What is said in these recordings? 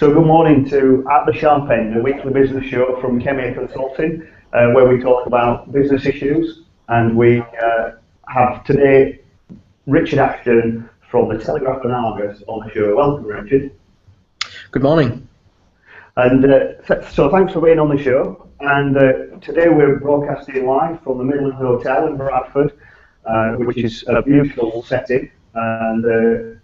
So good morning to At the Sharp End, a weekly business show from Khemeia Consulting, where we talk about business issues. And we have today Richard Ashton from the Telegraph and Argus on the show. Welcome, Richard. Good morning. And so thanks for being on the show. And today we're broadcasting live from the Midland Hotel in Bradford, which is a beautiful setting. And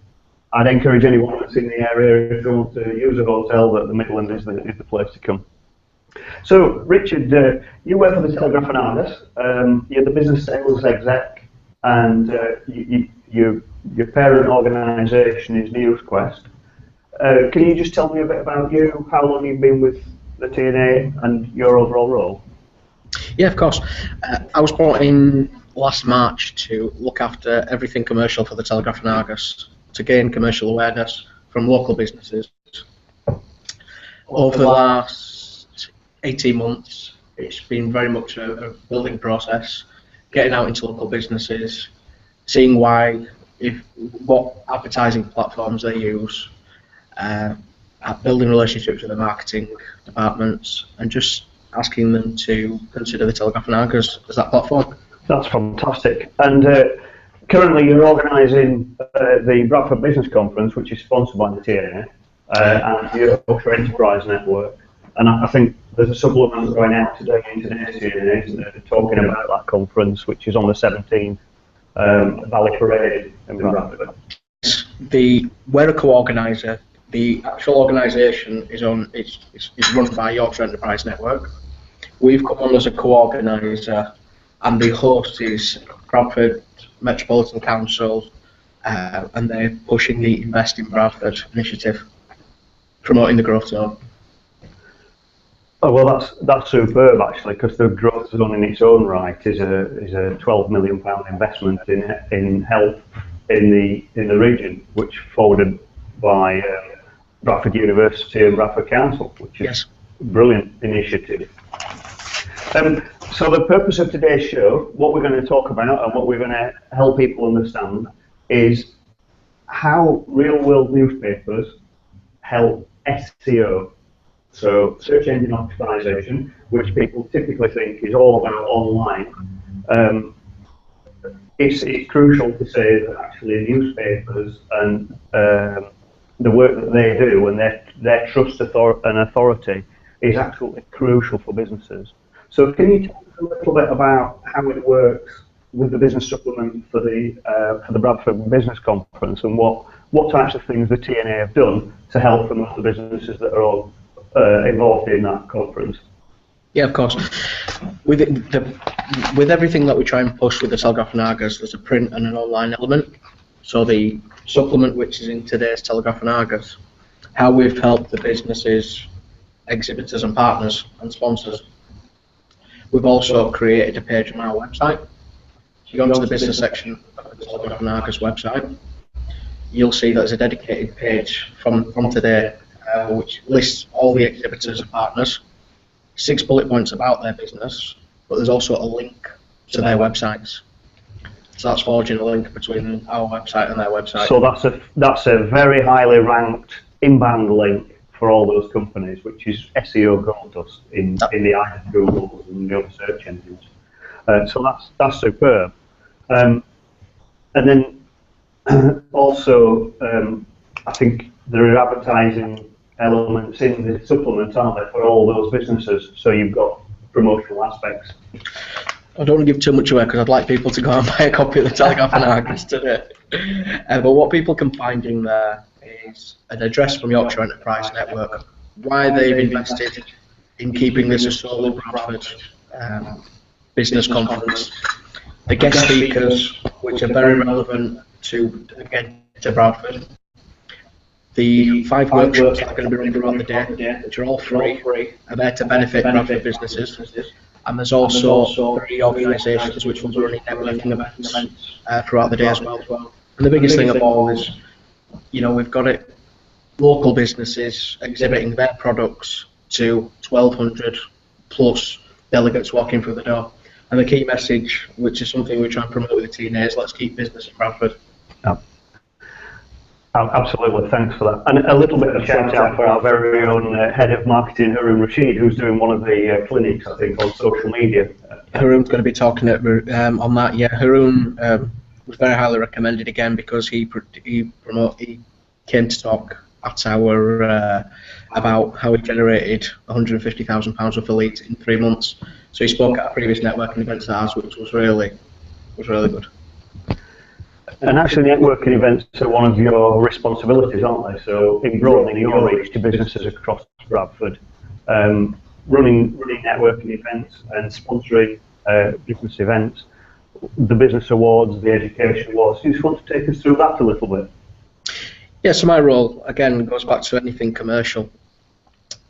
I'd encourage anyone that's in the area, if they want to use a hotel, that the Midland is the place to come. So, Richard, you work for the Telegraph and Argus. You're the business sales exec, and your parent organisation is NewsQuest. Can you just tell me a bit about you, how long you've been with the TNA, and your overall role? Yeah, of course. I was brought in last March to look after everything commercial for the Telegraph and Argus, to gain commercial awareness from local businesses. Over the last 18 months, it's been very much a building process, getting out into local businesses, seeing what advertising platforms they use, building relationships with the marketing departments, and just asking them to consider the Telegraph and Argus as that platform. That's fantastic. And currently you're organising the Bradford Business Conference, which is sponsored by the TNA and the Yorkshire Enterprise Network. And I think there's a supplement going out today in today's TNA, isn't there, talking about that conference, which is on the 17th, Valley Parade in Bradford. We're a co-organiser. The actual organisation is run by Yorkshire Enterprise Network. We've come on as a co-organiser, and the host is Bradford Metropolitan Council, and they're pushing the Invest in Bradford initiative, promoting the growth zone. Oh, well, that's superb actually, because the growth zone in its own right is a £12 million investment in health in the region, which forwarded by Bradford University and Bradford Council, which is a brilliant initiative. So the purpose of today's show, what we're going to talk about and what we're going to help people understand, is how real-world newspapers help SEO, so search engine optimization, which people typically think is all about online. It's crucial to say that actually newspapers and the work that they do and their trust and authority is absolutely crucial for businesses. So can you tell us a little bit about how it works with the business supplement for the Bradford Business Conference, and what types of things the TNA have done to help promote the businesses that are all involved in that conference? Yeah, of course. With everything that we try and push with the Telegraph and Argus, there's a print and an online element. So the supplement, which is in today's Telegraph and Argus, how we've helped the businesses, exhibitors and partners and sponsors. We've also created a page on our website. If you go into the business section of the Telegraph and Argus website, you'll see that there's a dedicated page from today, which lists all the exhibitors and partners, 6 bullet points about their business, but there's also a link to their websites. So that's forging a link between our website and their website. So that's a very highly ranked inbound link for all those companies, which is SEO gold dust in the eyes of Google and the other search engines. So that's superb. And then also, I think there are advertising elements in the supplement, aren't there, for all those businesses? So you've got promotional aspects. I don't want to give too much away because I'd like people to go and buy a copy of the Telegraph and Argus today. But what people can find in there is an address from Yorkshire Enterprise Network, why they've invested in keeping this a solo Bradford business conference, the guest speakers, which are very relevant to Bradford, the 5 workshops that are going to be running throughout the day, which are all free, are there to benefit Bradford businesses. And there's also 3 organisations which will be running networking events throughout the day as well. And the biggest thing of all is, we've got local businesses exhibiting their products to 1,200 plus delegates walking through the door. And the key message, which is something we try and promote with the TNA, is let's keep business in Bradford. Yeah. Absolutely, thanks for that. And a little bit of a shout out for our very own head of marketing, Haroon Rashid, who's doing one of the clinics, I think, on social media. Haroon's going to be talking on that. Yeah, Haroon was very highly recommended again because he came to talk at our about how he generated £150,000 worth of leads in 3 months. So he spoke at a previous networking event of ours, which was really good. And actually, networking events are one of your responsibilities, aren't they? So, in broadening your reach to businesses across Bradford, running networking events and sponsoring business events, the business awards, the education awards. Do you just want to take us through that a little bit? Yeah, so my role, again, goes back to anything commercial.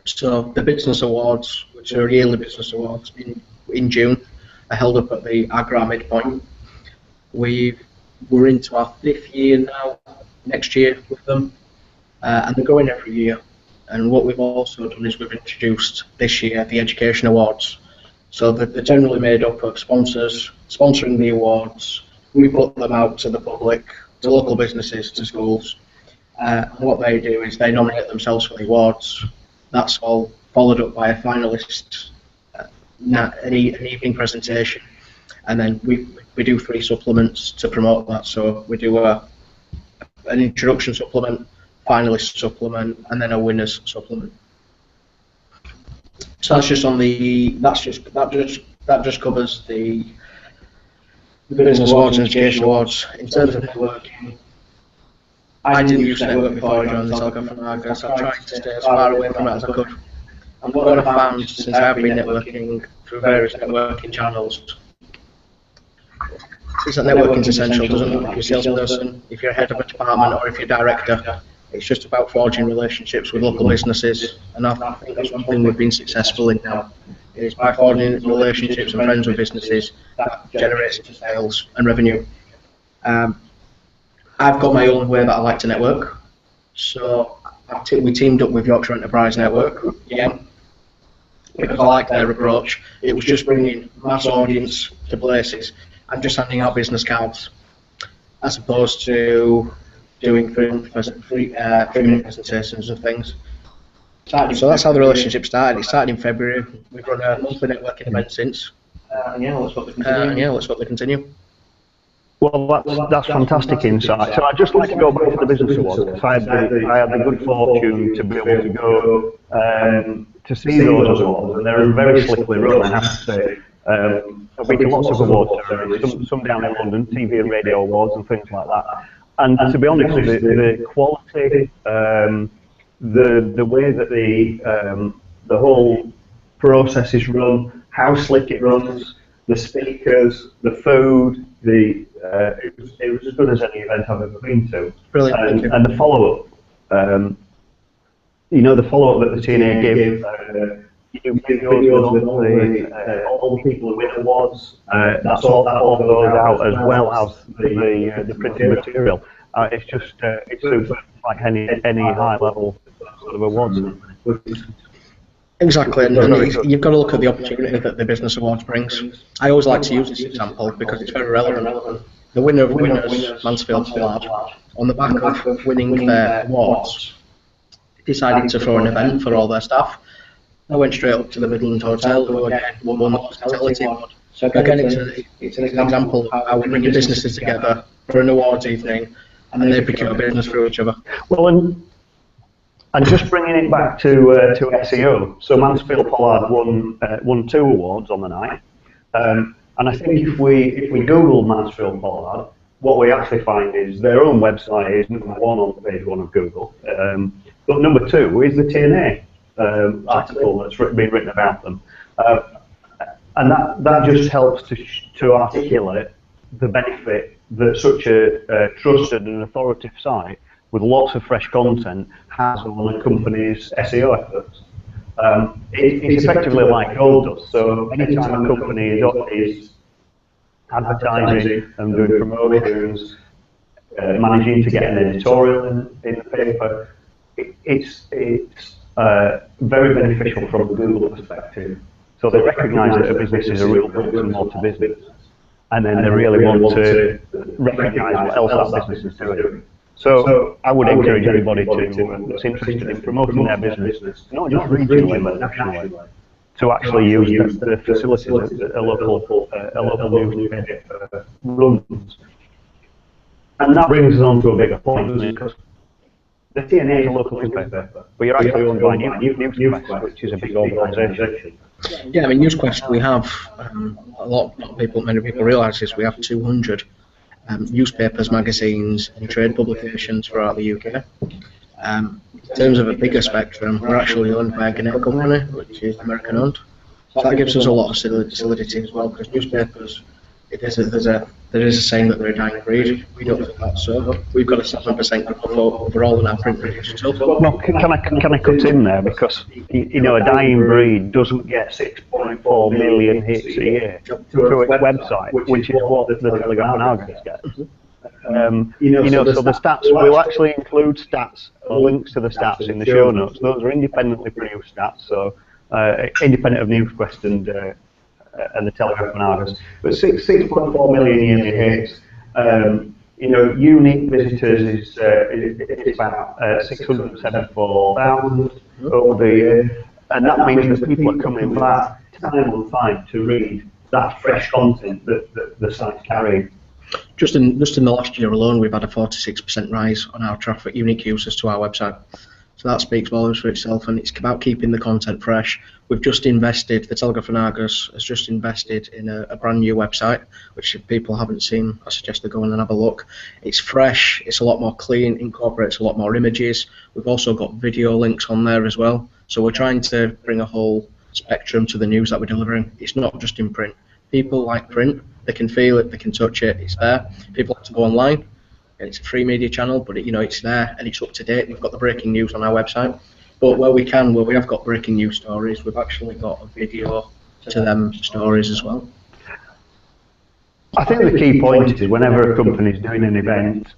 So the business awards, which are yearly business awards in June, are held up at the Agra Midpoint. We're into our 5th year now, next year with them, and they're going every year. And what we've also done is we've introduced this year the education awards. So they're generally made up of sponsors sponsoring the awards. We put them out to the public, to local businesses, to schools. And what they do is they nominate themselves for the awards. That's all followed up by a finalist, an evening presentation, and then we do 3 supplements to promote that. So we do an introduction supplement, finalist supplement, and then a winners supplement. So that's just on that just covers the business awards and education awards. In terms of networking, I didn't use network before I joined the Telegraph and Argus. I tried to stay as far away from it as I could. And what I found since I've been networking through various networking channels is that networking is essential. It doesn't matter if you're a salesperson, if you're head of a department, or if you're director. It's just about forging relationships with local businesses, and I think that's one thing we've been successful in now. Is by forging relationships and friends with businesses that generates sales and revenue. I've got my own way that I like to network, so we teamed up with Yorkshire Enterprise Network again because I like their approach. It was just bringing mass audience to places and just handing out business cards, as opposed to doing 3-minute presentations and things. So that's how the relationship started. It started in February. We've run a monthly networking event since. Let's hope they continue. Well, that's fantastic insight. So I'd just like to go back to the business awards, because I had the good fortune to be able to go to see those awards, and they're very slickly run, I have to say. I've been to lots of awards ceremonies, some down in London, TV and radio awards and things like that. And to be honest, the quality, the way that the whole process is run, how slick it runs, the speakers, the food, it was as good as any event I've ever been to. Brilliant. And the follow-up, the follow-up that the TNA gave, videos with all the people who win awards, that all goes out, as well as the printed material. It's just it's super, like any high-level sort of awards. Exactly, and you've got to look at the opportunity that the business awards brings. I always like to use this example because it's very relevant. The winner of Winners, Mansfield Pollard, on the back of winning their awards, decided to throw an event for all their staff. They went straight up to the Midland Hotel, who again won the hospitality award. So again, it's an example of how we bring businesses together for an awards evening, and then they procure business through each other. Well, and just bringing it back to SEO, so Mansfield Pollard won 2 awards on the night, and I think if we Google Mansfield Pollard, what we actually find is their own website is number 1 on page 1 of Google, but number 2 is the TNA article that's been written about them, and that just helps to articulate the benefit that such a trusted and authoritative site with lots of fresh content has on a company's SEO efforts. It's effectively like gold dust. So anytime a company is advertising and doing promotions, managing to get an editorial in the paper, it's very beneficial from the Google perspective. So they recognise that a business is a real bricks and mortar business, and then they really want to recognise what else that business is doing. So I would encourage anybody that's interested in promoting their business, not just regionally but nationally, to actually use the facility that a local newspaper runs. And that brings us on to a bigger point, doesn't it? Because the TNA is a local newspaper, but you're actually owned by NewsQuest, which is a big organisation. Yeah, I mean, NewsQuest, we have many people realise this. We have 200 newspapers, magazines, and trade publications throughout the UK. In terms of a bigger spectrum, we're actually owned by a Gannett company, which is American owned. So that gives us a lot of solidity as well, because newspapers, there is a saying that they're a dying breed. We don't think that's so. We've got a 7% growth overall in our print produced stuff. Well, can I cut in there, because a dying breed doesn't get 6.4 million hits a year through its website, which is what the Telegraph and Argus get. So the stats, we'll actually include stats, links to the stats in the show notes. Those are independently produced stats, so independent of NewsQuest and the Telegraph and Argus. But 6.4 million yearly hits. Unique visitors is about 674,000 over the year, and that means that people are coming back time on time to read that fresh content that the site's carrying. Just in the last year alone, we've had a 46% rise on our traffic, unique users to our website. So that speaks volumes for itself, and it's about keeping the content fresh. We've just invested, the Telegraph and Argus has just invested in a brand new website, which if people haven't seen, I suggest they go in and have a look. It's fresh, it's a lot more clean, incorporates a lot more images. We've also got video links on there as well. So we're trying to bring a whole spectrum to the news that we're delivering. It's not just in print. People like print, they can feel it, they can touch it, it's there. People have to go online. It's a free media channel, but it's there and it's up to date. We've got the breaking news on our website. But where we have got breaking news stories, we've actually got a video to them stories as well. I think the key point is whenever a company is doing an event,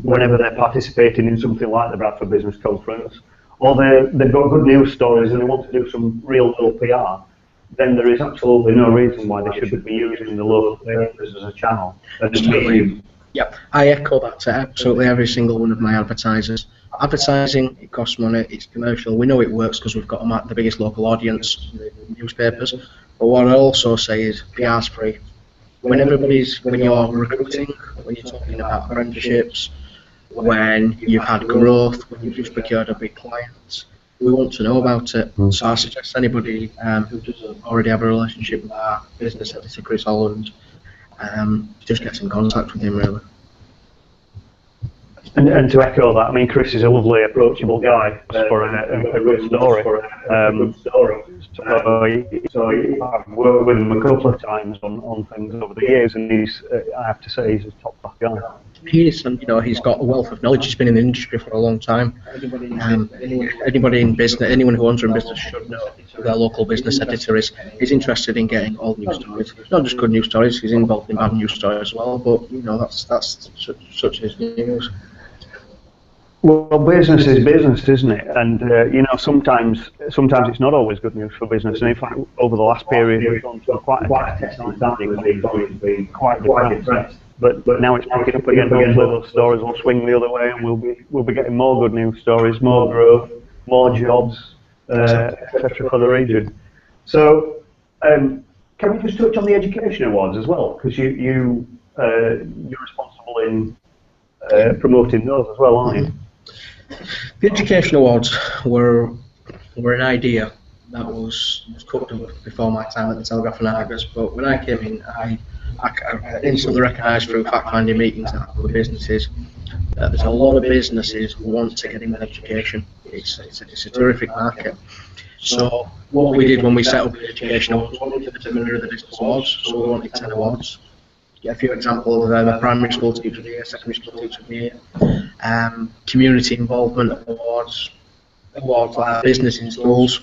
whenever they're participating in something like the Bradford Business Conference, or they've got good news stories and they want to do some real PR, then there is absolutely no reason why they shouldn't be using the local papers as a channel. Yep, I echo that to absolutely every single one of my advertisers. Advertising, it costs money, it's commercial. We know it works because we've got the biggest local audience in the newspapers. But what I also say is PR's free. When you're recruiting, when you're talking about apprenticeships, when you've had growth, when you've just procured a big client, we want to know about it. So I suggest anybody who doesn't already have a relationship with our business editor, Chris Holland, just get in contact with him, really. And to echo that, I mean, Chris is a lovely, approachable guy for a good story. So I've worked with him a couple of times on things over the years, and I have to say, he's a top-class guy. He is, and he's got a wealth of knowledge. He's been in the industry for a long time. Anybody in business, anyone who owns their own business should know who their local business editor is. He's interested in getting all news stories, not just good news stories. He's involved in bad news stories as well. But that's such as news. Well, business is business, isn't it? And sometimes it's not always good news for business. And in fact, over the last period, we've gone through quite a testing time. It's been quite depressed. But now it's picking up again. Hopefully, those stories will swing the other way, and we'll be getting more good news stories, more growth, more jobs, etc. for the region. So, can we just touch on the education awards as well? Because you're responsible in promoting those as well, aren't you? The education awards were an idea that was cooked up before my time at the Telegraph and Argus, but when I came in, I instantly recognised through fact-finding meetings that with businesses that there's a lot of businesses who want to get into education. It's a terrific market. So what we did when we set up the education awards, we wanted to mirror the business awards, so we wanted 10 awards. Get a few examples of them: a primary school teacher of the year, secondary school teacher of the year, community involvement awards like business in schools.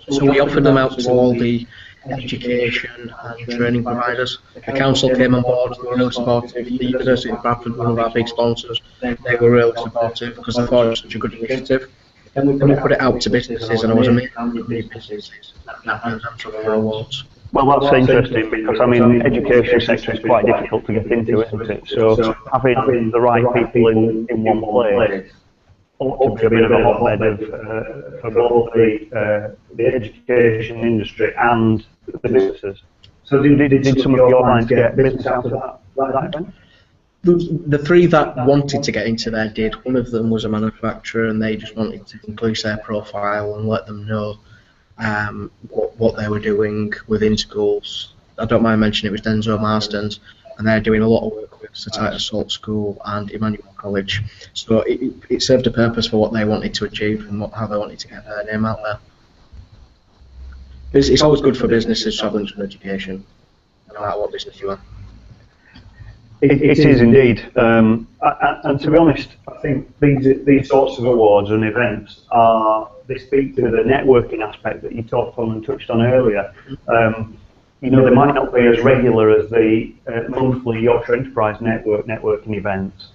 So we offered them out to all the education and training providers. The council came on board, they were really supportive. The University of Bradford, one of our big sponsors, they were really supportive because they thought it was such a good initiative. Then we put it out to businesses, and I was amazed how many businesses that was up for awards. Well, that's interesting because I mean the education sector is quite difficult to get into, isn't it? So having the right people in one place ought to be a bit of a hotbed of for both the education industry and the businesses. So did some of your clients get business out of that event? The three that wanted to get into there did. One of them was a manufacturer, and they just wanted to increase their profile and let them know what they were doing within schools. I don't mind mentioning it was Denzo Marston's, and they're doing a lot of work with Sir Titus Salt School and Emmanuel College. So it served a purpose for what they wanted to achieve and how they wanted to get their name out there. It's always good for businesses travelling to education, no matter what business you are. It is indeed, and to be honest, I think these sorts of awards and events they speak to the networking aspect that you talked on and touched on earlier. They might not be as regular as the monthly Yorkshire Enterprise Network networking events,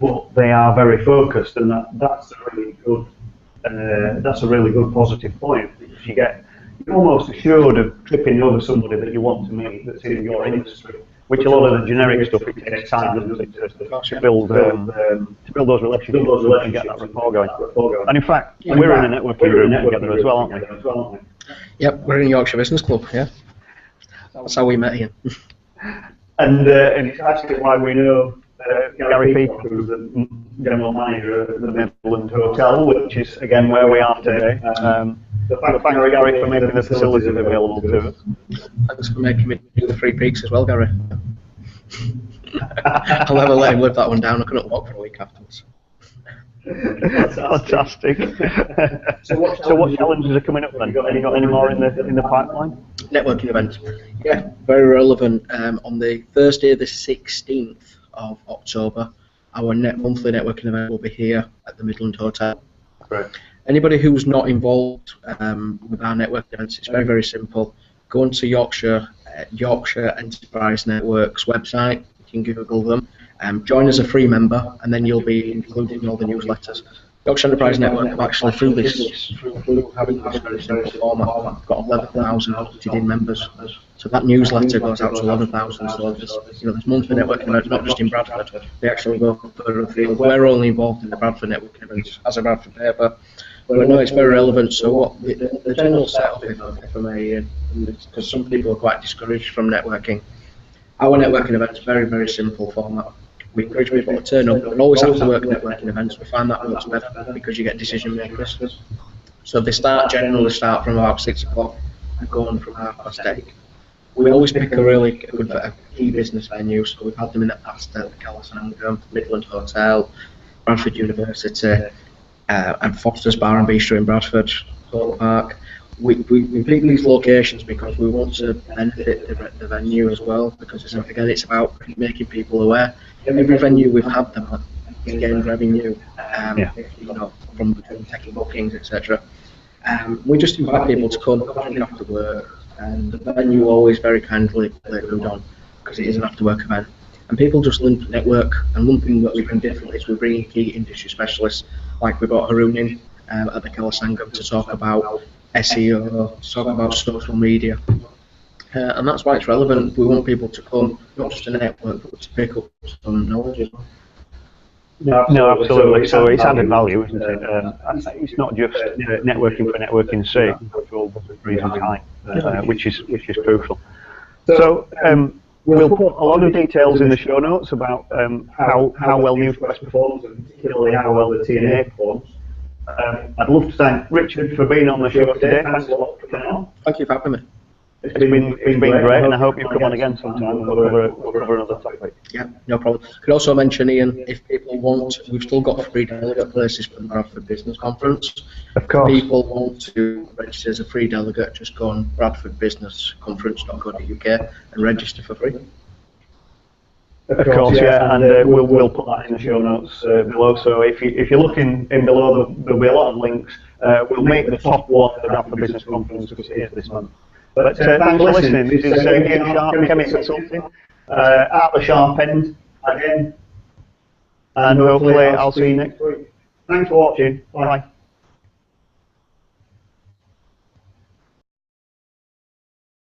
but they are very focused, and that's a really good positive point, because you're almost assured of tripping over somebody that you want to meet that's in your industry. Which a lot of the generic stuff, it takes time, doesn't it, to build those relationships and get that rapport going. And in fact, we're in a networking group together as well, aren't we? Yep, we're in Yorkshire Business Club, yeah. That's how we met Ian. And it's actually why we know Gary Peacock, who's the general manager of the Midland Hotel, which is, again, where we are today. Thanks, Gary, for making the facilities available to us. Thanks for making me do the 3 peaks as well, Gary. I'll never let him live that one down. I couldn't walk for a week afterwards. Fantastic. So what challenges are coming up then? Have you got any more in the pipeline? Networking events. Yeah, very relevant. On the Thursday, the 16th of October, our monthly networking event will be here at the Midland Hotel. Right. Anybody who's not involved with our network events, it's very, very simple. Go onto Yorkshire Enterprise Network's website. You can Google them. Join as a free member, and then you'll be included in all the newsletters. Yorkshire Enterprise Network have actually, through having this very simple format, got 11,000 opted-in members. So that newsletter goes out to 11,000. So there's monthly networking events, not just in Bradford. They actually go further afield. We're only involved in the Bradford networking events as a Bradford paper. But I know it's very relevant. So what the general setup is of Khemeia, because some people are quite discouraged from networking. Our networking events very, very simple format. We encourage people to turn up and always after work networking events. We find that works better because you get decision makers. So they generally start from about 6 o'clock and go on from 8:30. We always pick a key business venue. So we've had them in the past at the Khemeia, Midland Hotel, Bradford University, and Foster's Bar and Bistro in Bradford, Hall Park. We pick these locations because we want to benefit the venue as well, because it's about making people aware. Every venue we've had them at gained revenue, from taking bookings, etc. We just invite people to come after work, and the venue always very kindly play food on, because it is an after work event. And people just network, and one thing that we bring differently is we bring in key industry specialists, like we brought Haroon in at the Khemeia to talk about SEO, to talk about social media. And that's why it's relevant. We want people to come, not just to network, but to pick up some knowledge as well. No, absolutely. So it's added value, isn't it? It's not just networking for networking's sake, for all the reasons behind, which is crucial. So we'll put a lot of details in the show notes about how well NewsQuest performs, and particularly how well the TNA performs. I'd love to thank Richard for being on the show today. Thanks a lot for coming on. Thank you for having me. It's been great, and I hope you come on again sometime and we'll cover another topic. Yeah, no problem. Could also mention, Ian, if people want, we've still got free delegate places for the Bradford Business Conference. Of course. If people want to register as a free delegate, just go on bradfordbusinessconference.co.uk and register for free. Of course, yeah, and we'll put that in the show notes below. So if you're looking in below, there'll be a lot of links. We'll make the top one the Bradford Business Conference because it is this month. But thanks for listening. This is Ian Sharp, Khemeia Consulting, at the sharp end again, and hopefully I'll see you next week. Thanks for watching. Bye.